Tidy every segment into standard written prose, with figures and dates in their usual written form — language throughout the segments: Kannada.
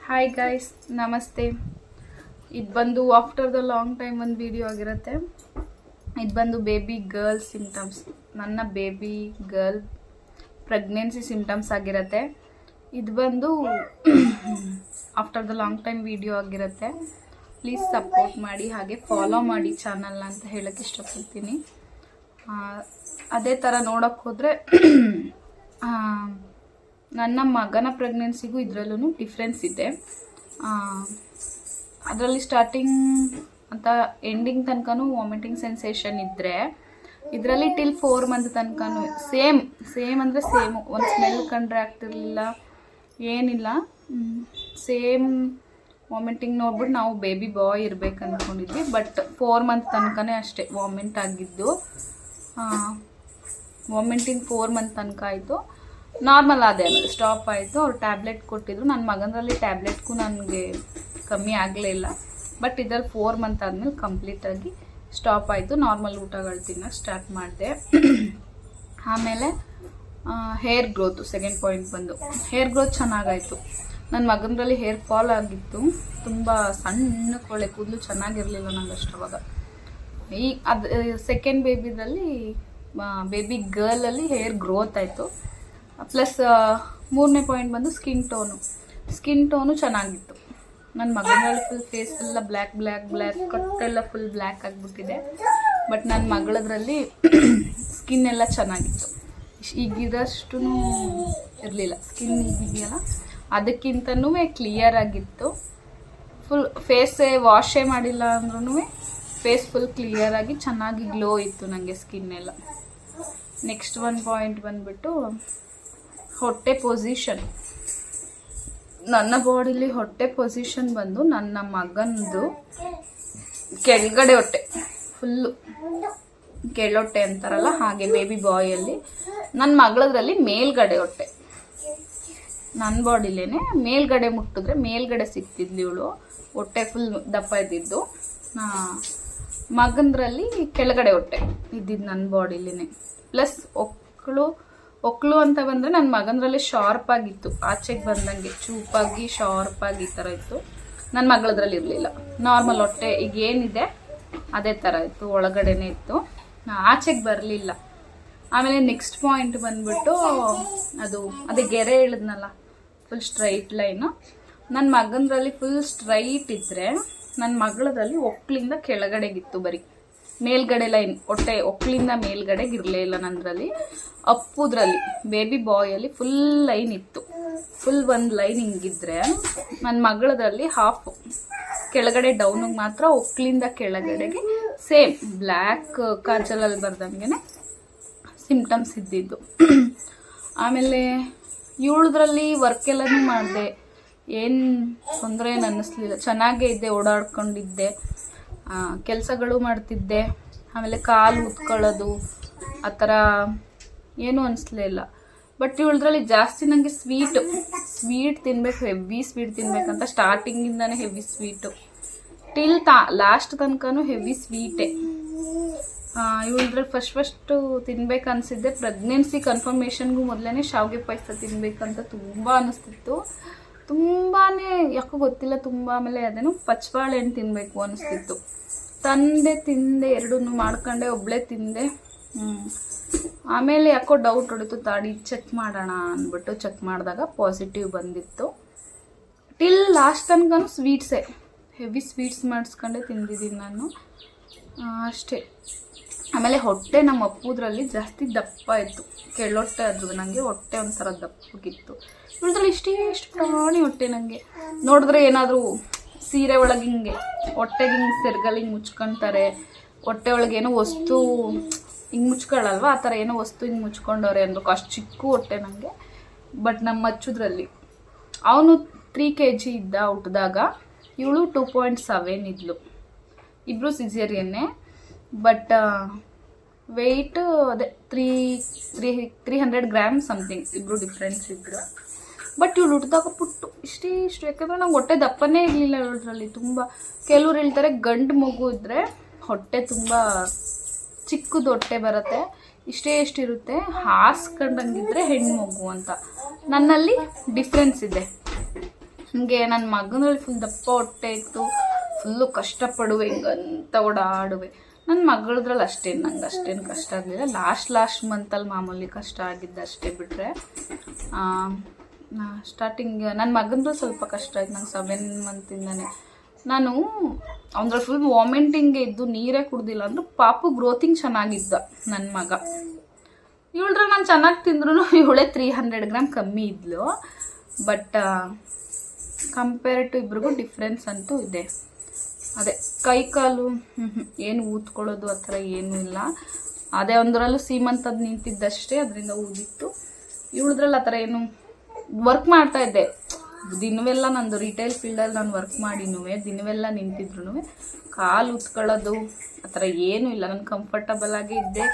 ಹಾಯ್ ಗೈಸ್, ನಮಸ್ತೆ. ಇದು ಬಂದು ಆಫ್ಟರ್ ದ ಲಾಂಗ್ ಟೈಮ್ ಒಂದು ವಿಡಿಯೋ ಆಗಿರುತ್ತೆ. ಇದು ಬಂದು ಬೇಬಿ ಗರ್ಲ್ ಸಿಂಪ್ಟಮ್ಸ್, ನನ್ನ ಬೇಬಿ ಗರ್ಲ್ ಪ್ರೆಗ್ನೆನ್ಸಿ ಸಿಂಪ್ಟಮ್ಸ್ ಆಗಿರುತ್ತೆ. ಇದು ಬಂದು after the long time video ಆಗಿರುತ್ತೆ. ಪ್ಲೀಸ್ ಸಪೋರ್ಟ್ ಮಾಡಿ, ಹಾಗೆ ಫಾಲೋ ಮಾಡಿ ಚಾನಲ್ನ ಅಂತ ಹೇಳೋಕ್ಕೆ ಇಷ್ಟಪಡ್ತೀನಿ. ಅದೇ ಥರ ನೋಡೋಕ್ಕೆ ಹೋದರೆ ನನ್ನ ಮಗನ ಪ್ರೆಗ್ನೆನ್ಸಿಗೂ ಇದರಲ್ಲೂ ಡಿಫ್ರೆನ್ಸ್ ಇದೆ. ಅದರಲ್ಲಿ ಸ್ಟಾರ್ಟಿಂಗ್ ಅಂತ ಎಂಡಿಂಗ್ ತನಕನೂ ವಾಮಿಟಿಂಗ್ ಸೆನ್ಸೇಷನ್ ಇದ್ದರೆ, ಇದರಲ್ಲಿ ಟಿಲ್ 4 ಮಂತ್ ತನಕನೂ ಸೇಮ್ ಅಂದರೆ ಸೇಮು. ಒಂದು ಸ್ಮೆಲ್ ಕಂಡ್ರೆ ಆಗ್ತಿರ್ಲಿಲ್ಲ, ಏನಿಲ್ಲ, ಸೇಮ್ ವಾಮಿಟಿಂಗ್ ನೋಡ್ಬಿಟ್ಟು ನಾವು ಬೇಬಿ ಬಾಯ್ ಇರಬೇಕು ಅಂದ್ಕೊಂಡಿದ್ವಿ. ಬಟ್ 4 ಮಂತ್ ತನಕನೇ ಅಷ್ಟೇ ವಾಮಿಂಟ್ ಆಗಿದ್ದು. ವಾಮಿಂಟಿಂಗ್ 4 ಮಂತ್ ತನಕ ಆಯಿತು. ನಾರ್ಮಲ್ ಅದೇ ಸ್ಟಾಪ್ ಆಯಿತು. ಅವ್ರು ಟ್ಯಾಬ್ಲೆಟ್ ಕೊಟ್ಟಿದ್ರು. ನನ್ನ ಮಗನಲ್ಲಿ ಟ್ಯಾಬ್ಲೆಟ್ಗೂ ನನಗೆ ಕಮ್ಮಿ ಆಗಲೇ ಇಲ್ಲ. ಬಟ್ ಇದರಲ್ಲಿ 4 ಮಂತ್ ಆದಮೇಲೆ ಕಂಪ್ಲೀಟಾಗಿ ಸ್ಟಾಪ್ ಆಯಿತು. ನಾರ್ಮಲ್ ಊಟಗಳು ತಿನ್ನೋಕ್ಕೆ ಸ್ಟಾರ್ಟ್ ಮಾಡಿದೆ. ಆಮೇಲೆ ಹೇರ್ ಗ್ರೋತು ಸೆಕೆಂಡ್ ಪಾಯಿಂಟ್ ಬಂದು, ಹೇರ್ ಗ್ರೋತ್ ಚೆನ್ನಾಗಾಯಿತು. ನನ್ನ ಮಗನಲ್ಲಿ ಹೇರ್ ಫಾಲ್ ಆಗಿತ್ತು, ತುಂಬ ಸಣ್ಣ ಕೊಳೆ ಕೂದಲು, ಚೆನ್ನಾಗಿರಲಿಲ್ಲ ನಂಗೆ ಅಷ್ಟವಾಗ. ಅದು ಸೆಕೆಂಡ್ ಬೇಬಿದಲ್ಲಿ ಬೇಬಿ ಗರ್ಲಲ್ಲಿ ಹೇರ್ ಗ್ರೋತ್ ಆಯಿತು. ಪ್ಲಸ್ 3ನೇ ಪಾಯಿಂಟ್ ಬಂದು ಸ್ಕಿನ್ ಟೋನು ಚೆನ್ನಾಗಿತ್ತು. ನನ್ನ ಮಗನಲ್ಲಿ ಫುಲ್ ಫೇಸ್ ಎಲ್ಲ ಬ್ಲ್ಯಾಕ್ ಕಟ್ಟೆಲ್ಲ ಫುಲ್ ಬ್ಲ್ಯಾಕ್ ಆಗಿಬಿಟ್ಟಿದೆ. ಬಟ್ ನನ್ನ ಮಗಳದ್ರಲ್ಲಿ ಸ್ಕಿನ್ ಎಲ್ಲ ಚೆನ್ನಾಗಿತ್ತು. ಈಗಿರೋಷ್ಟು ಇರಲಿಲ್ಲ ಸ್ಕಿನ್, ಈಗಿದೆಯಲ್ಲ ಅದಕ್ಕಿಂತನೂ ಕ್ಲಿಯರ್ ಆಗಿತ್ತು. ಫುಲ್ ಫೇಸೇ ವಾಶೇ ಮಾಡಿಲ್ಲ ಅಂದ್ರೂ ಫೇಸ್ ಫುಲ್ ಕ್ಲಿಯರ್ ಆಗಿ ಚೆನ್ನಾಗಿ ಗ್ಲೋ ಇತ್ತು ನನಗೆ ಸ್ಕಿನ್ ಎಲ್ಲ. ನೆಕ್ಸ್ಟ್ ಒಂದು ಪಾಯಿಂಟ್ ಬಂದುಬಿಟ್ಟು ಹೊಟ್ಟೆ ಪೊಸಿಷನ್. ನನ್ನ ಬಾಡಿಲಿ ಹೊಟ್ಟೆ ಪೊಸಿಷನ್ ಬಂದು ನನ್ನ ಮಗನದು ಕೆಳಗಡೆ ಹೊಟ್ಟೆ ಫುಲ್ಲು, ಕೆಳೊಟ್ಟೆ ಅಂತಾರಲ್ಲ ಹಾಗೆ ಬೇಬಿ ಬಾಯಲ್ಲಿ. ನನ್ನ ಮಗಳದ್ರಲ್ಲಿ ಮೇಲ್ಗಡೆ ಹೊಟ್ಟೆ. ನನ್ನ ಬಾಡಿಲೇನೆ ಮೇಲ್ಗಡೆ ಮುಟ್ಟಿದ್ರೆ ಮೇಲ್ಗಡೆ ಸಿಗ್ತಿದ್ಲು ಇವಳು, ಹೊಟ್ಟೆ ಫುಲ್ ದಪ್ಪ ಇದ್ದಿದ್ದು. ಮಗಂದ್ರಲ್ಲಿ ಕೆಳಗಡೆ ಹೊಟ್ಟೆ ಇದ್ದಿದ್ದು ನನ್ನ ಬಾಡಿಲಿನೇ. ಪ್ಲಸ್ ಒಕ್ಳು ಅಂತ ಬಂದರೆ ನನ್ನ ಮಗನರಲ್ಲಿ ಶಾರ್ಪ್ ಆಗಿತ್ತು, ಆಚೆಗೆ ಬಂದಂಗೆ ಚೂಪಾಗಿ ಶಾರ್ಪಾಗಿ ಈ ಥರ ಇತ್ತು. ನನ್ನ ಮಗಳದ್ರಲ್ಲಿ ಇರಲಿಲ್ಲ, ನಾರ್ಮಲ್ ಹೊಟ್ಟೆ ಈಗ ಏನಿದೆ ಅದೇ ಥರ ಇತ್ತು, ಒಳಗಡೆನೇ ಇತ್ತು, ಆಚೆಗೆ ಬರಲಿಲ್ಲ. ಆಮೇಲೆ ನೆಕ್ಸ್ಟ್ ಪಾಯಿಂಟ್ ಬಂದ್ಬಿಟ್ಟು ಅದೇ ಗೆರೆ ಹೇಳಿದ್ನಲ್ಲ, ಫುಲ್ ಸ್ಟ್ರೈಟ್ ಲೈನು. ನನ್ನ ಮಗನರಲ್ಲಿ ಫುಲ್ ಸ್ಟ್ರೈಟ್ ಇದ್ದರೆ, ನನ್ನ ಮಗಳದಲ್ಲಿ ಒಕ್ಳಿಂದ ಕೆಳಗಡೆಗಿತ್ತು, ಬರೀ ಮೇಲ್ಗಡೆ ಲೈನ್ ಹೊಟ್ಟೆ ಒಕ್ಳಿಂದ ಮೇಲ್ಗಡೆಗೆ ಇರಲೇ ಇಲ್ಲ ನನ್ನದ್ರಲ್ಲಿ. ಅಪ್ಪುದ್ರಲ್ಲಿ ಬೇಬಿ ಬಾಯಲ್ಲಿ ಫುಲ್ ಲೈನ್ ಇತ್ತು. ಫುಲ್ ಒಂದು ಲೈನ್ ಹಿಂಗಿದ್ರೆ, ನನ್ನ ಮಗಳದಲ್ಲಿ ಹಾಫ್ ಕೆಳಗಡೆ ಡೌನಿಗೆ ಮಾತ್ರ, ಒಕ್ಳಿಂದ ಕೆಳಗಡೆಗೆ ಸೇಮ್ ಬ್ಲ್ಯಾಕ್ ಕಾಜಲಲ್ಲಿ ಬರ್ದಂಗೆ ಸಿಂಪ್ಟಮ್ಸ್ ಇದ್ದಿದ್ದು. ಆಮೇಲೆ ಇವಳದ್ರಲ್ಲಿ ವರ್ಕ್ ಎಲ್ಲನೂ ಮಾಡಿದೆ, ಏನು ತೊಂದರೆ ಏನು ಅನ್ನಿಸ್ಲಿಲ್ಲ, ಚೆನ್ನಾಗೇ ಇದ್ದೆ, ಓಡಾಡ್ಕೊಂಡಿದ್ದೆ, ಕೆಲಸಗಳು ಮಾಡ್ತಿದ್ದೆ. ಆಮೇಲೆ ಕಾಲು ಉತ್ಕೊಳ್ಳೋದು ಆ ಥರ ಏನೂ ಅನಿಸ್ಲೇ ಇಲ್ಲ. ಬಟ್ ಇವಳದ್ರಲ್ಲಿ ಜಾಸ್ತಿ ನನಗೆ ಸ್ವೀಟ್ ತಿನ್ಬೇಕು, ಹೆವಿ ಸ್ವೀಟ್ ತಿನ್ಬೇಕಂತ ಸ್ಟಾರ್ಟಿಂಗಿಂದನೇ ಹೆವಿ ಸ್ವೀಟು, ಟಿಲ್ ಲಾಸ್ಟ್ ತನಕನೂ ಹೆವಿ ಸ್ವೀಟೇ. ಇವಳದ್ರಲ್ಲಿ ಫಸ್ಟು ತಿನ್ಬೇಕು ಅನಿಸಿದ್ದೆ, ಪ್ರೆಗ್ನೆನ್ಸಿ ಕನ್ಫರ್ಮೇಷನ್ಗೂ ಮೊದಲೇ ಶಾವಿಗೆ ಪಾಯಸ ತಿನ್ಬೇಕಂತ ತುಂಬ ಅನ್ನಿಸ್ತಿತ್ತು. ತುಂಬಾ ಯಾಕೋ ಗೊತ್ತಿಲ್ಲ, ತುಂಬ. ಆಮೇಲೆ ಅದೇನು ಪಚ್ಚಬಾಳೆ ಹಣ್ಣು ತಿನ್ನಬೇಕು ಅನಿಸ್ತಿತ್ತು. ತಿಂದೆ, ಎರಡನ್ನೂ ಮಾಡ್ಕೊಂಡೆ, ಒಬ್ಬಳೇ ತಿಂದೆ. ಆಮೇಲೆ ಯಾಕೋ ಡೌಟ್ ಹೊಡಿತು, ತಾಡಿ ಚೆಕ್ ಮಾಡೋಣ ಅಂದ್ಬಿಟ್ಟು ಚೆಕ್ ಮಾಡಿದಾಗ ಪಾಸಿಟಿವ್ ಬಂದಿತ್ತು. ಟಿಲ್ ಲಾಸ್ಟ್ ತನಕನೂ ಸ್ವೀಟ್ಸೇ, ಹೆವಿ ಸ್ವೀಟ್ಸ್ ಮಾಡಿಸ್ಕೊಂಡೆ ತಿಂದಿದ್ದೀನಿ ನಾನು ಅಷ್ಟೇ. ಆಮೇಲೆ ಹೊಟ್ಟೆ ನಮ್ಮ ಅಪ್ಪುದ್ರಲ್ಲಿ ಜಾಸ್ತಿ ದಪ್ಪ ಇತ್ತು, ಕೆಳೊಟ್ಟೆ ಆದರೂ ನನಗೆ ಹೊಟ್ಟೆ ಒಂಥರ ದಪ್ಪಗಿತ್ತು. ಇವ್ರದ್ರಲ್ಲಿ ಇಷ್ಟು ಪ್ರಾಣಿ ಹೊಟ್ಟೆ. ನನಗೆ ನೋಡಿದ್ರೆ ಏನಾದರೂ ಸೀರೆ ಒಳಗೆ ಹಿಂಗೆ ಹೊಟ್ಟೆಗೆ ಹಿಂಗೆ ಸೆರ್ಗಲ್ಲಿ ಹಿಂಗೆ ಮುಚ್ಕೊಳ್ತಾರೆ, ಹೊಟ್ಟೆ ಒಳಗೆ ಏನೋ ವಸ್ತು ಹಿಂಗೆ ಮುಚ್ಕೊಳ್ಳಲ್ವ, ಆ ಥರ ಏನೋ ವಸ್ತು ಹಿಂಗೆ ಮುಚ್ಕೊಂಡವ್ರೆ ಅನ್ಬೇಕು, ಅಷ್ಟು ಚಿಕ್ಕ ಹೊಟ್ಟೆ ನನಗೆ. ಬಟ್ ನಮ್ಮ ಮಚ್ಚುದ್ರಲ್ಲಿ ಅವನು 3 kg ಇದ್ದ ಹುಟ್ಟಿದಾಗ, ಇವಳು 2.7 ಇದ್ಲು. ಇಬ್ಬರು ಸಿಸೇರಿಯನ್ನೇ. ಬಟ್ ವೆಯ್ಟ್ ಅದೇ 300 ಗ್ರಾಮ್ ಸಮಥಿಂಗ್, ಇಬ್ಬರು ಡಿಫ್ರೆನ್ಸ್ ಇದ್ರು. ಬಟ್ ಇವಳು ಹುಟ್ಟಿದಾಗ ಪುಟ್ಟು ಇಷ್ಟು, ಯಾಕಂದರೆ ನಂಗೆ ಹೊಟ್ಟೆ ದಪ್ಪನೇ ಇರಲಿಲ್ಲ ಇವಳದ್ರಲ್ಲಿ. ತುಂಬ ಕೆಲವ್ರು ಹೇಳ್ತಾರೆ ಗಂಡು ಮಗು ಇದ್ದರೆ ಹೊಟ್ಟೆ ತುಂಬ ಚಿಕ್ಕದು ಹೊಟ್ಟೆ ಬರುತ್ತೆ, ಇಷ್ಟಿರುತ್ತೆ, ಹಾಸ್ಕೊಂಡಂಗಿದ್ರೆ ಹೆಣ್ಣು ಮಗು ಅಂತ. ನನ್ನಲ್ಲಿ ಡಿಫ್ರೆನ್ಸ್ ಇದೆ. ನನಗೆ ನನ್ನ ಮಗನಲ್ಲಿ ಫುಲ್ ದಪ್ಪ ಹೊಟ್ಟೆ ಇತ್ತು, ಫುಲ್ಲು ಕಷ್ಟಪಡುವೆ ಹಿಂಗಂತ ಓಡಾಡುವೆ. ನನ್ನ ಮಗಳದ್ರಲ್ಲಿ ನಂಗೆ ಅಷ್ಟೇನು ಕಷ್ಟ ಆಗಲಿಲ್ಲ. ಲಾಸ್ಟ್ ಮಂತಲ್ಲಿ ಮಾಮೂಲಿ ಕಷ್ಟ ಆಗಿದ್ದು ಅಷ್ಟೇ ಬಿಟ್ಟರೆ ಸ್ಟಾರ್ಟಿಂಗ್ ನನ್ನ ಮಗಂದು ಸ್ವಲ್ಪ ಕಷ್ಟ ಆಯ್ತು. ನಂಗೆ 7 ಮಂತಿಂದನೇ ನಾನು ಅವ್ನಲ್ಲಿ ಫುಲ್ ವಾಮಿಟಿಂಗ್ ಇದ್ದು ನೀರೇ ಕುಡ್ದಿಲ್ಲ ಅಂದರೂ ಪಾಪು ಗ್ರೋತಿಂಗ್ ಚೆನ್ನಾಗಿದ್ದ ನನ್ನ ಮಗ. ಇವಳ್ರೆ ನಾನು ಚೆನ್ನಾಗಿ ತಿಂದ್ರೂ ಇವಳೇ 300 ಗ್ರಾಮ್ ಕಮ್ಮಿ ಇದ್ಲು. ಬಟ್ ಕಂಪೇರ್ ಟು ಇಬ್ರಿಗೂ ಡಿಫ್ರೆನ್ಸ್ ಅಂತೂ ಇದೆ. ಅದೇ ಕೈ ಕಾಲು ಏನು ಊದ್ಕೊಳ್ಳೋದು ಆ ಥರ ಏನೂ ಇಲ್ಲ. ಅದೇ ಒಂದರಲ್ಲೂ ಸೀಮಂತದ್ದು ನಿಂತಿದ್ದಷ್ಟೇ, ಅದರಿಂದ ಊದಿತ್ತು. ಇವಳದ್ರಲ್ಲಿ ಆ ಥರ ಏನು ವರ್ಕ್ ಮಾಡ್ತಾ ಇದ್ದೆ ದಿನವೆಲ್ಲ. ನಂದು ರಿಟೇಲ್ ಫೀಲ್ಡಲ್ಲಿ ನಾನು ವರ್ಕ್ ಮಾಡಿನೂ ದಿನವೆಲ್ಲ ನಿಂತಿದ್ರು ಕಾಲು ಉತ್ಕೊಳ್ಳೋದು ಆ ಥರ ಏನೂ ಇಲ್ಲ. ನಾನು ಕಂಫರ್ಟಬಲ್ ಆಗಿ ಇದ್ದೆ.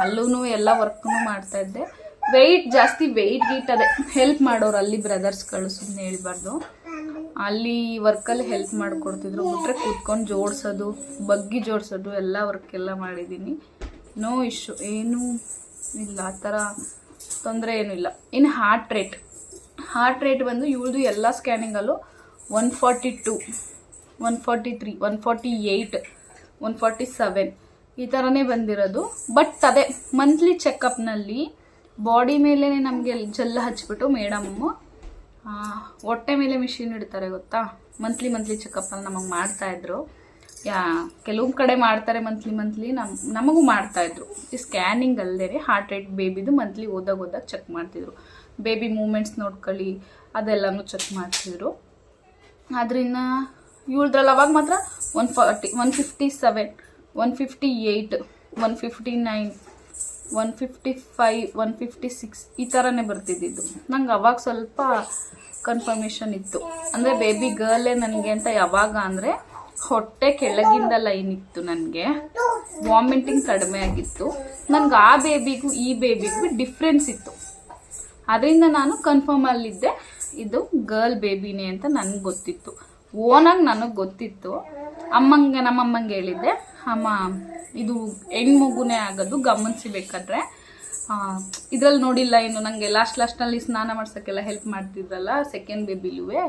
ಅಲ್ಲೂ ಎಲ್ಲ ವರ್ಕ್ನೂ ಮಾಡ್ತಾ ಇದ್ದೆ. ಜಾಸ್ತಿ ವೆಯ್ಟ್ ಅದೇ ಹೆಲ್ಪ್ ಮಾಡೋರು ಅಲ್ಲಿ ಬ್ರದರ್ಸ್ಗಳು, ಸುಮ್ಮನೆ ಹೇಳ್ಬಾರ್ದು, ಅಲ್ಲಿ ವರ್ಕಲ್ಲಿ ಹೆಲ್ಪ್ ಮಾಡಿಕೊಡ್ತಿದ್ರು. ಬಿಟ್ರೆ ಕೂತ್ಕೊಂಡು ಜೋಡಿಸೋದು, ಬಗ್ಗಿ ಜೋಡಿಸೋದು ಎಲ್ಲ ವರ್ಕೆಲ್ಲ ಮಾಡಿದ್ದೀನಿ. ನೋ ಇಶ್ಯೂ, ಏನೂ ಇಲ್ಲ, ಆ ಥರ ತೊಂದರೆ ಏನೂ ಇಲ್ಲ. ಇನ್ನು ಹಾರ್ಟ್ ರೇಟ್ ಬಂದು ಇವಳದು ಎಲ್ಲ ಸ್ಕ್ಯಾನಿಂಗಲ್ಲೂ 142, 143, 148, 147 ಈ ಥರನೇ ಬಂದಿರೋದು. ಬಟ್ ಅದೇ ಮಂತ್ಲಿ ಚೆಕಪ್ನಲ್ಲಿ ಬಾಡಿ ಮೇಲೇ ನಮಗೆ ಜೆಲ್ಲ ಹಚ್ಬಿಟ್ಟು ಮೇಡಮ್ಮು ಹೊಟ್ಟೆ ಮೇಲೆ ಮಿಷಿನ್ ಇಡ್ತಾರೆ ಗೊತ್ತಾ, ಮಂತ್ಲಿ ಚೆಕಪ್ಪಲ್ಲಿ ನಮಗೆ ಮಾಡ್ತಾಯಿದ್ರು. ಕೆಲವು ಕಡೆ ಮಾಡ್ತಾರೆ ಮಂತ್ಲಿ ನಮಗೂ ಮಾಡ್ತಾಯಿದ್ರು. ಈ ಸ್ಕ್ಯಾನಿಂಗ್ ಅಲ್ಲದೆ ಹಾರ್ಟ್ ರೇಟ್ ಬೇಬಿದು ಮಂತ್ಲಿ ಓದಾಗ ಚೆಕ್ ಮಾಡ್ತಿದ್ರು. ಬೇಬಿ ಮೂಮೆಂಟ್ಸ್ ನೋಡ್ಕೊಳ್ಳಿ ಅದೆಲ್ಲನೂ ಚೆಕ್ ಮಾಡ್ತಿದ್ರು. ಅದರಿಂದ ಇವಳದ್ರಲ್ಲಿ ಅವಾಗ ಮಾತ್ರ 140, 157, 158, 159, 155, 156 ಈ ಥರನೇ ಬರ್ತಿದ್ದಿದ್ದು. ನಂಗೆ ಅವಾಗ ಸ್ವಲ್ಪ ಕನ್ಫರ್ಮೇಷನ್ ಇತ್ತು, ಅಂದರೆ ಬೇಬಿ ಗರ್ಲೇ ನನಗೆ ಅಂತ. ಯಾವಾಗ ಅಂದರೆ ಹೊಟ್ಟೆ ಕೆಳಗಿಂದ ಲೈನ್ ಇತ್ತು, ನನಗೆ ವಾಮಿಟಿಂಗ್ ಕಡಿಮೆ ಆಗಿತ್ತು. ನನಗೆ ಆ ಬೇಬಿಗೂ ಈ ಬೇಬಿಗೂ ಡಿಫ್ರೆನ್ಸ್ ಇತ್ತು. ಅದರಿಂದ ನಾನು ಕನ್ಫರ್ಮಲ್ಲಿದ್ದೆ ಇದು ಗರ್ಲ್ ಬೇಬಿನೇ ಅಂತ ನನಗೆ ಗೊತ್ತಿತ್ತು. ಓನಾಗಿ ನನಗೆ ಗೊತ್ತಿತ್ತು. ನಮ್ಮಮ್ಮಂಗೆ ಹೇಳಿದ್ದೆ, ಅಮ್ಮ ಇದು ಹೆಣ್ಮಗುನೇ ಆಗೋದು, ಗಮನಿಸಬೇಕಾದ್ರೆ ಇದ್ರಲ್ಲಿ ನೋಡಿಲ್ಲ ಏನು. ನನಗೆ ಲಾಸ್ಟ್ನಲ್ಲಿ ಸ್ನಾನ ಮಾಡ್ಸೋಕ್ಕೆಲ್ಲ ಹೆಲ್ಪ್ ಮಾಡ್ತಿದ್ರಲ್ಲ ಸೆಕೆಂಡ್ ಬೇಬಿಲುವೆ,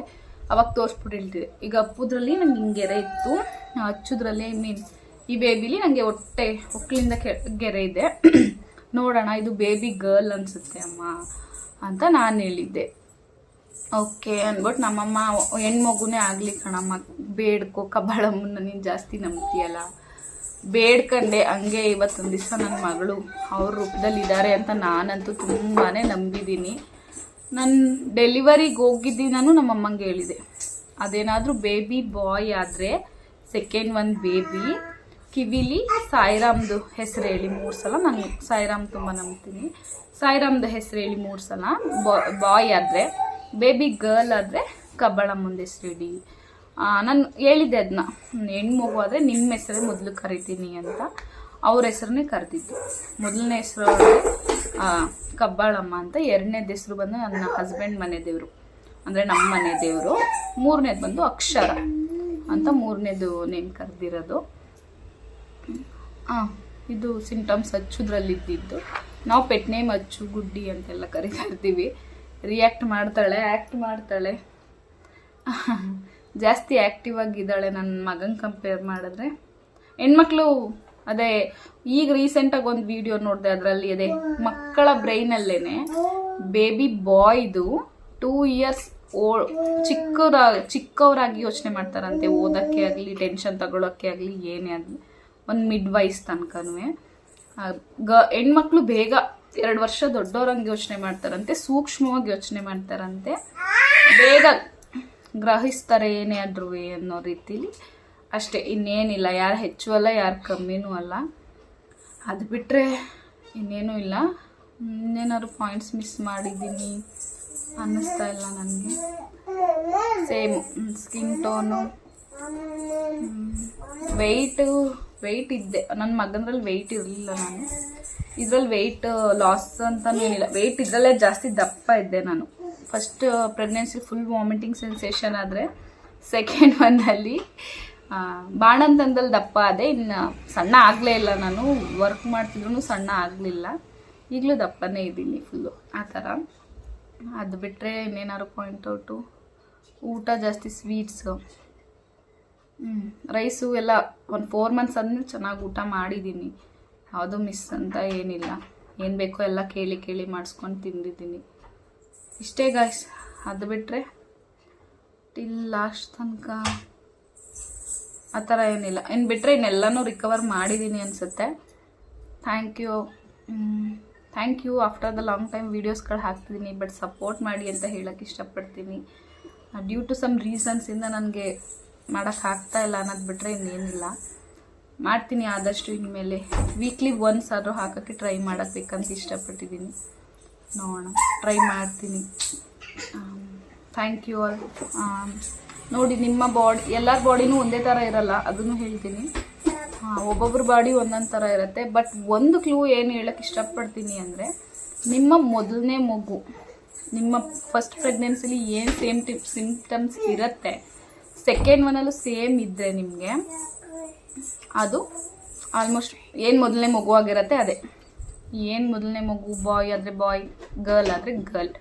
ಅವಾಗ ತೋರಿಸ್ಬಿಟ್ಟು ಹೇಳ್ತಿದ್ದೆ. ಈಗ ಅಪ್ಪುದ್ರಲ್ಲಿ ನಂಗೆ ಹಿಂಗೆರೆ ಇತ್ತು, ಹಚ್ಚುದ್ರಲ್ಲಿ ಈ ಬೇಬಿಲಿ ನನಗೆ ಹೊಕ್ಕಳಿಂದ ಗೆರೆ ಇದೆ, ನೋಡೋಣ ಇದು ಬೇಬಿ ಗರ್ಲ್ ಅನಿಸುತ್ತೆ ಅಮ್ಮ ಅಂತ ನಾನು ಹೇಳಿದ್ದೆ. ಓಕೆ ಅಂದ್ಬಿಟ್ಟು ನಮ್ಮಮ್ಮ ಹೆಣ್ಮಗುನೇ ಆಗಲಿ ಕಣಮ್ಮ, ಬೇಡ್ಕೋ ಕಬ್ಬಾಳಮ್ಮನ ನೀನು ಜಾಸ್ತಿ ನಂಬ್ತೀಯಲ್ಲ, ಬೇಡ್ಕಂಡೆ. ಹಂಗೆ ಇವತ್ತೊಂದು ದಿವಸ ನನ್ನ ಮಗಳು ಅವ್ರ ರೂಪದಲ್ಲಿದ್ದಾರೆ ಅಂತ ನಾನಂತೂ ತುಂಬಾ ನಂಬಿದ್ದೀನಿ. ನಾನು ಡೆಲಿವರಿಗೆ ಹೋಗಿದ್ದೀನಿ, ನಾನು ನಮ್ಮಮ್ಮಂಗೆ ಹೇಳಿದೆ, ಅದೇನಾದರೂ ಬೇಬಿ ಬಾಯ್ ಆದರೆ ಸೆಕೆಂಡ್ ಒಂದು ಬೇಬಿ ಕಿವಿಲಿ ಸಾಯಿರಾಮ್ದು ಹೆಸರು ಹೇಳಿ 3 ಸಲ. ನಾನು ಸಾಯಿರಾಮ್ ತುಂಬ ನಂಬ್ತೀನಿ. ಸಾಯಿರಾಮ್ದು ಹೆಸರು ಹೇಳಿ 3 ಸಲ. ಬಾಯ್ ಆದರೆ, ಬೇಬಿ ಗರ್ಲ್ ಆದರೆ ಕಬ್ಬಾಳಮ್ಮಂದು ಹೆಸರು ಹೇಳಿ. ನಾನು ಹೇಳಿದ್ದೆ ಅದನ್ನ, ಹೆಣ್ಮಗು ಆದರೆ ನಿಮ್ಮ ಹೆಸರೇ ಮೊದಲು ಕರಿತೀನಿ ಅಂತ. ಅವ್ರ ಹೆಸರನ್ನೇ ಕರೆದಿದ್ದು. ಮೊದಲನೇ ಹೆಸರು ಕಬ್ಬಾಳಮ್ಮ ಅಂತ, ಎರಡನೇದು ಹೆಸರು ಬಂದು ನನ್ನ ಹಸ್ಬೆಂಡ್ ಮನೆ ದೇವರು, ಅಂದರೆ ನಮ್ಮ ಮನೆ ದೇವರು. ಮೂರನೇದು ಬಂದು ಅಕ್ಷರ ಅಂತ, ಮೂರನೇದು ನೇಮ್ ಕರೆದಿರೋದು. ಇದು ಸಿಂಟಮ್ಸ್ ಹಚ್ಚುದ್ರಲ್ಲಿದ್ದಿದ್ದು. ನಾವು ಪೆಟ್ ನೇಮ್ ಹಚ್ಚು, ಗುಡ್ಡಿ ಅಂತೆಲ್ಲ ಕರಿತಾ ಇರ್ತೀವಿ. ರಿಯಾಕ್ಟ್ ಮಾಡ್ತಾಳೆ, ಆ್ಯಕ್ಟ್ ಮಾಡ್ತಾಳೆ, ಜಾಸ್ತಿ ಆ್ಯಕ್ಟಿವ್ ಆಗಿದ್ದಾಳೆ ನನ್ನ ಮಗನ ಕಂಪೇರ್ ಮಾಡಿದ್ರೆ. ಹೆಣ್ಮಕ್ಳು ಅದೇ ಈಗ ರೀಸೆಂಟಾಗಿ ಒಂದು ವಿಡಿಯೋ ನೋಡಿದೆ, ಅದರಲ್ಲಿ ಅದೇ ಮಕ್ಕಳ ಬ್ರೈನಲ್ಲೇನೆ ಬೇಬಿ ಬಾಯ್ದು 2 ಇಯರ್ಸ್ ಚಿಕ್ಕವರಾಗಿ ಯೋಚನೆ ಮಾಡ್ತಾರಂತೆ, ಓದೋಕ್ಕೆ ಆಗಲಿ ಟೆನ್ಷನ್ ತಗೊಳ್ಳೋಕ್ಕೆ ಆಗಲಿ ಏನೇ ಆಗಲಿ, ಒಂದು ಮಿಡ್ ವಯಸ್ಸು ತನಕನೂ. ಹೆಣ್ಮಕ್ಳು ಬೇಗ 2 ವರ್ಷ ದೊಡ್ಡವ್ರಂಗೆ ಯೋಚನೆ ಮಾಡ್ತಾರಂತೆ, ಸೂಕ್ಷ್ಮವಾಗಿ ಯೋಚನೆ ಮಾಡ್ತಾರಂತೆ, ಬೇಗ ಗ್ರಹಿಸ್ತಾರೆ ಏನೇ ಆದ್ರೂ ಅನ್ನೋ ರೀತಿಲಿ ಅಷ್ಟೇ, ಇನ್ನೇನಿಲ್ಲ. ಯಾರು ಹೆಚ್ಚು ಅಲ್ಲ, ಯಾರು ಕಮ್ಮಿನೂ ಅಲ್ಲ. ಅದು ಬಿಟ್ಟರೆ ಇನ್ನೇನೂ ಇಲ್ಲ. ಇನ್ನೇನಾದ್ರು ಪಾಯಿಂಟ್ಸ್ ಮಿಸ್ ಮಾಡಿದ್ದೀನಿ ಅನ್ನಿಸ್ತಾ ಇಲ್ಲ ನನಗೆ. ಸೇಮ್ ಸ್ಕಿನ್ ಟೋನು, ವೆಯ್ಟ್ ಇದ್ದೆ. ನನ್ನ ಮಗನಲ್ಲಿ ವೆಯ್ಟ್ ಇರಲಿಲ್ಲ. ನಾನು ಇದರಲ್ಲಿ ವೆಯ್ಟ್ ಲಾಸ್ ಅಂತಲೂ ಏನಿಲ್ಲ, ವೆಯ್ಟ್ ಇದರಲ್ಲೇ ಜಾಸ್ತಿ ದಪ್ಪ ಇದ್ದೆ ನಾನು. First pregnancy full vomiting sensation ಆದರೆ ಸೆಕೆಂಡ್ ಒನ್ನಲ್ಲಿ ಬಾಣಂತನದಲ್ಲಿ ದಪ್ಪ ಆದೆ. ಇನ್ನು ಸಣ್ಣ ಆಗಲೇ ಇಲ್ಲ, ನಾನು ವರ್ಕ್ ಮಾಡ್ತಿದ್ರು ಸಣ್ಣ ಆಗಲಿಲ್ಲ. ಈಗಲೂ ದಪ್ಪನೇ ಇದ್ದೀನಿ ಫುಲ್ಲು ಆ ಥರ. ಅದು ಬಿಟ್ಟರೆ ಇನ್ನೇನಾದ್ರು ಪಾಯಿಂಟ್ ಔಟು ಊಟ ಜಾಸ್ತಿ ಸ್ವೀಟ್ಸು, ರೈಸು ಎಲ್ಲ ಒಂದು 4 ಮಂತ್ಸ್ ಆದಮೇಲೆ ಚೆನ್ನಾಗಿ ಊಟ ಮಾಡಿದ್ದೀನಿ. ಯಾವುದೂ ಮಿಸ್ ಅಂತ ಏನಿಲ್ಲ. ಏನು ಬೇಕೋ ಎಲ್ಲ ಕೇಳಿ ಮಾಡಿಸ್ಕೊಂಡು ತಿಂದಿದ್ದೀನಿ. ಇಷ್ಟೇ ಗಾಯ್ಸ್. ಅದು ಬಿಟ್ಟರೆ ಟಿಲ್ ಲಾಸ್ಟ್ ತನಕ ಆ ಥರ ಏನಿಲ್ಲ. ಇನ್ನು ಬಿಟ್ಟರೆ ಇನ್ನೆಲ್ಲನೂ ರಿಕವರ್ ಮಾಡಿದ್ದೀನಿ ಅನಿಸುತ್ತೆ. Thank you after the long time ವೀಡಿಯೋಸ್ಗಳು ಹಾಕ್ತಿದ್ದೀನಿ, ಬಟ್ ಸಪೋರ್ಟ್ ಮಾಡಿ ಅಂತ ಹೇಳೋಕ್ಕೆ ಇಷ್ಟಪಡ್ತೀನಿ. ಡ್ಯೂ ಟು ಸಮ್ ರೀಸನ್ಸಿಂದ ನನಗೆ ಮಾಡೋಕ್ಕಾಗ್ತಾ ಇಲ್ಲ ಅನ್ನೋದು ಬಿಟ್ಟರೆ ಇನ್ನೇನಿಲ್ಲ. ಮಾಡ್ತೀನಿ ಆದಷ್ಟು. ಇನ್ಮೇಲೆ ವೀಕ್ಲಿ ಒನ್ಸ್ ಆದರೂ ಹಾಕೋಕ್ಕೆ ಟ್ರೈ ಮಾಡೋಕ್ಬೇಕಂತ ಇಷ್ಟಪಟ್ಟಿದ್ದೀನಿ. ನೋಡೋಣ, ಟ್ರೈ ಮಾಡ್ತೀನಿ. Thank you all. ನೋಡಿ, ನಿಮ್ಮ ಬಾಡಿ, ಎಲ್ಲರ ಬಾಡಿನೂ ಒಂದೇ ಥರ ಇರಲ್ಲ, ಅದನ್ನು ಹೇಳ್ತೀನಿ. ಒಬ್ಬೊಬ್ರ ಬಾಡಿ ಒಂದೊಂದು ಥರ ಇರುತ್ತೆ. ಬಟ್ ಒಂದು ಕ್ಲೂ ಏನು ಹೇಳೋಕ್ಕೆ ಇಷ್ಟಪಡ್ತೀನಿ ಅಂದರೆ, ನಿಮ್ಮ ಮೊದಲನೇ ಮಗು, ನಿಮ್ಮ ಫಸ್ಟ್ ಪ್ರೆಗ್ನೆನ್ಸಿಲಿ ಏನು ಸಿಂಪ್ಟಮ್ಸ್ ಇರುತ್ತೆ, ಸೆಕೆಂಡ್ ಒನ್ನಲ್ಲೂ ಸೇಮ್ ಇದ್ದರೆ ನಿಮಗೆ ಅದು ಆಲ್ಮೋಸ್ಟ್ ಏನು ಮೊದಲನೇ ಮಗು ಆಗಿರುತ್ತೆ ಅದೇ. ಏನು ಮೊದಲನೇ ಮಗು ಬಾಯ್ ಆದರೆ ಬಾಯ್, ಗರ್ಲ್ ಆದರೆ ಗರ್ಲ್,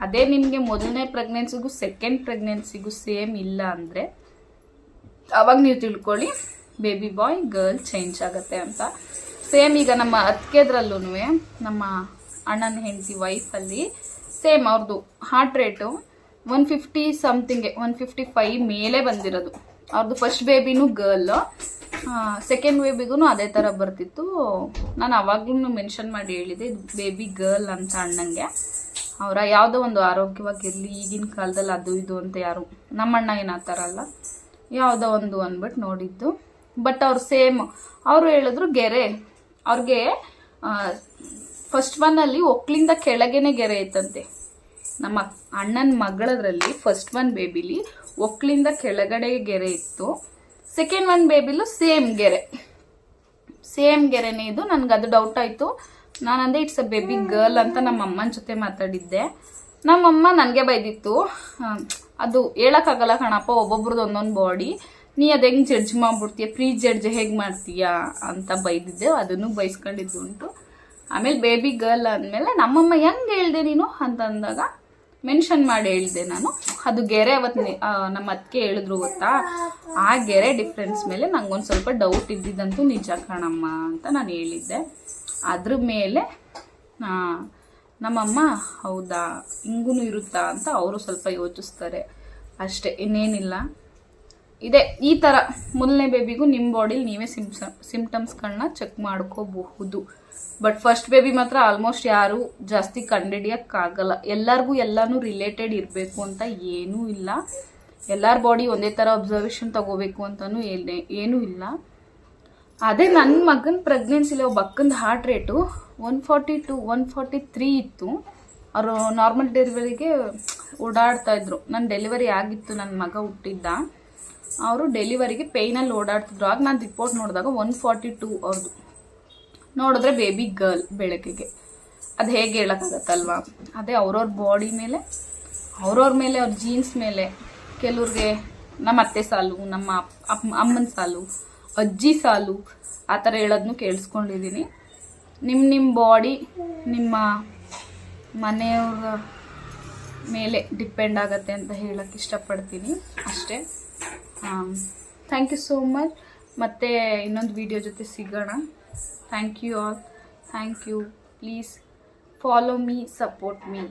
ಅದೇ ನಿಮಗೆ ಮೊದಲನೇ ಪ್ರೆಗ್ನೆನ್ಸಿಗೂ ಸೆಕೆಂಡ್ ಪ್ರೆಗ್ನೆನ್ಸಿಗೂ ಸೇಮ್ ಇಲ್ಲ ಅಂದರೆ ಅವಾಗ ನೀವು ತಿಳ್ಕೊಳ್ಳಿ ಬೇಬಿ ಬಾಯ್ ಗರ್ಲ್ ಚೇಂಜ್ ಆಗುತ್ತೆ ಅಂತ. ಸೇಮ್ ಈಗ ನಮ್ಮ ಅತ್ತಿಗೆದ್ರಲ್ಲೂ ನಮ್ಮ ಅಣ್ಣನ ಹೆಂಡತಿ ವೈಫಲ್ಲಿ ಸೇಮ್ ಅವ್ರದ್ದು ಹಾರ್ಟ್ ರೇಟು 150 ಸಮಥಿಂಗೆ, 155 ಮೇಲೆ ಬಂದಿರೋದು. ಅವ್ರದ್ದು ಫಸ್ಟ್ ಬೇಬಿನೂ ಗರ್ಲು, ಸೆಕೆಂಡ್ ಬೇಬಿಗೂ ಅದೇ ಥರ ಬರ್ತಿತ್ತು. ನಾನು ಅವಾಗ್ಲೂ ಮೆನ್ಷನ್ ಮಾಡಿ ಹೇಳಿದೆ ಬೇಬಿ ಗರ್ಲ್ ಅಂತ ಅಣ್ಣಂಗೆ. ಅವರ ಯಾವುದೋ ಒಂದು ಆರೋಗ್ಯವಾಗಿರಲಿ, ಈಗಿನ ಕಾಲದಲ್ಲಿ ಅದು ಇದು ಅಂತ ಯಾರು, ನಮ್ಮಣ್ಣ ಏನು ಆ ಥರ ಅಲ್ಲ, ಯಾವುದೋ ಒಂದು ಅಂದ್ಬಿಟ್ಟು ನೋಡಿದ್ದು. ಬಟ್ ಅವ್ರು ಸೇಮ್, ಅವರು ಹೇಳಿದ್ರು ಗೆರೆ ಅವ್ರಿಗೆ ಫಸ್ಟ್ ಒನ್ನಲ್ಲಿ ಒಕ್ಲಿಂದ ಕೆಳಗೇನೆ ಗೆರೆ ಇತ್ತಂತೆ. ನಮ್ಮ ಅಣ್ಣನ ಮಗಳದ್ರಲ್ಲಿ ಫಸ್ಟ್ ಒನ್ ಬೇಬಿಲಿ ಒಕ್ಲಿಂದ ಕೆಳಗಡೆ ಗೆರೆ ಇತ್ತು. ಸೆಕೆಂಡ್ ಒನ್ ಬೇಬಿಲು ಸೇಮ್ ಗೆರೆನೇ ಇದು. ನನಗೆ ಅದು ಡೌಟ್ ಆಯಿತು. ನಾನಂದೆ ಇಟ್ಸ್ ಅ ಬೇಬಿ ಗರ್ಲ್ ಅಂತ ನಮ್ಮ ಅಮ್ಮನ ಜೊತೆ ಮಾತಾಡಿದ್ದೆ. ನಮ್ಮಮ್ಮ ನನಗೆ ಬೈದಿತ್ತು, ಅದು ಹೇಳೋಕ್ಕಾಗಲ್ಲ ಕಣಪ್ಪ, ಒಬ್ಬೊಬ್ರದ್ದು ಒಂದೊಂದು ಬಾಡಿ, ನೀ ಅದು ಹೆಂಗೆ ಜಡ್ಜ್ ಮಾಡ್ಬಿಡ್ತೀಯ, ಪ್ರೀ ಜಡ್ಜ್ ಹೇಗೆ ಮಾಡ್ತೀಯಾ ಅಂತ ಬೈದಿದ್ದೆ. ಅದನ್ನು ಬೈಸ್ಕೊಂಡಿದ್ದು ಉಂಟು. ಆಮೇಲೆ ಬೇಬಿ ಗರ್ಲ್ ಅಂದಮೇಲೆ ನಮ್ಮಮ್ಮ ಹೆಂಗೆ ಹೇಳ್ದೆ ನೀನು ಅಂತ ಅಂದಾಗ ಮೆನ್ಷನ್ ಮಾಡಿ ಹೇಳಿದೆ ನಾನು. ಅದು ಗೆರೆ ಅವತ್ತು ನಮ್ಮ ಅತ್ತಿಗೆ ಹೇಳಿದ್ರು ಗೊತ್ತಾ, ಆ ಗೆರೆ ಡಿಫ್ರೆನ್ಸ್ ಮೇಲೆ ನಂಗೊಂದು ಸ್ವಲ್ಪ ಡೌಟ್ ಇದ್ದಿದ್ದಂತೂ ನಿಜ ಕಣಮ್ಮ ಅಂತ ನಾನು ಹೇಳಿದ್ದೆ. ಅದ್ರ ಮೇಲೆ ನಮ್ಮಮ್ಮ ಹೌದಾ ಹಿಂಗೂ ಇರುತ್ತಾ ಅಂತ ಅವರು ಸ್ವಲ್ಪ ಯೋಚಿಸ್ತಾರೆ ಅಷ್ಟೇ, ಇನ್ನೇನಿಲ್ಲ. ಇದೆ ಈ ಥರ ಮೊದಲನೇ ಬೇಬಿಗೂ ನಿಮ್ಮ ಬಾಡಿಲಿ ನೀವೇ ಸಿಂಪ್ಟಮ್ಸ್ಗಳನ್ನ ಚೆಕ್ ಮಾಡ್ಕೋಬಹುದು. ಬಟ್ ಫಸ್ಟ್ ಬೇಬಿ ಮಾತ್ರ ಆಲ್ಮೋಸ್ಟ್ ಯಾರು ಜಾಸ್ತಿ ಕಂಡುಹಿಡಿಯೋಕ್ಕಾಗಲ್ಲ. ಎಲ್ಲರಿಗೂ ಎಲ್ಲನೂ ರಿಲೇಟೆಡ್ ಇರಬೇಕು ಅಂತ ಏನೂ ಇಲ್ಲ. ಎಲ್ಲರ ಬಾಡಿ ಒಂದೇ ಥರ ಅಬ್ಸರ್ವೇಷನ್ ತಗೋಬೇಕು ಅಂತಲೂ ಏನೂ ಇಲ್ಲ. ಅದೇ ನನ್ನ ಮಗನ ಪ್ರೆಗ್ನೆನ್ಸಿಲಿ ಒಬ್ಬ ಅಕ್ಕಂದು ಹಾರ್ಟ್ ರೇಟು 142 143 ಇತ್ತು. ಅವರು ನಾರ್ಮಲ್ ಡೆಲಿವರಿಗೆ ಓಡಾಡ್ತಾಯಿದ್ರು. ನನ್ನ ಡೆಲಿವರಿ ಆಗಿತ್ತು, ನನ್ನ ಮಗ ಹುಟ್ಟಿದ್ದ. ಅವರು ಡೆಲಿವರಿಗೆ ಪೇಯ್ನಲ್ಲಿ ಓಡಾಡ್ತಿದ್ರು. ಆಗ ನಾನು ರಿಪೋರ್ಟ್ ನೋಡಿದಾಗ 142 ಅವ್ರದ್ದು. ನೋಡಿದ್ರೆ ಬೇಬಿ ಗರ್ಲ್ ಬೆಳಕಿಗೆ. ಅದು ಹೇಗೆ ಹೇಳೋಕ್ಕಾಗತ್ತಲ್ವಾ? ಅದೇ ಅವ್ರವ್ರ ಬಾಡಿ ಮೇಲೆ, ಅವ್ರ ಜೀನ್ಸ್ ಮೇಲೆ, ಕೆಲವ್ರಿಗೆ ನಮ್ಮ ಅತ್ತೆ ಸಾಲು, ನಮ್ಮ ಅಮ್ಮನ ಸಾಲು, ಅಜ್ಜಿ ಸಾಲು ಆ ಥರ ಹೇಳೋದನ್ನು ಕೇಳಿಸ್ಕೊಂಡಿದ್ದೀನಿ. ನಿಮ್ಮ ಬಾಡಿ ನಿಮ್ಮ ಮನೆಯವ್ರ ಮೇಲೆ ಡಿಪೆಂಡ್ ಆಗುತ್ತೆ ಅಂತ ಹೇಳೋಕ್ಕೆ ಇಷ್ಟಪಡ್ತೀನಿ ಅಷ್ಟೇ. Thank you so much. ಮತ್ತೆ ಇನ್ನೊಂದು ವಿಡಿಯೋ ಜೊತೆ ಸಿಗೋಣ. Thank you all. Thank you. Please follow me, support me,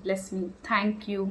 bless me. Thank you.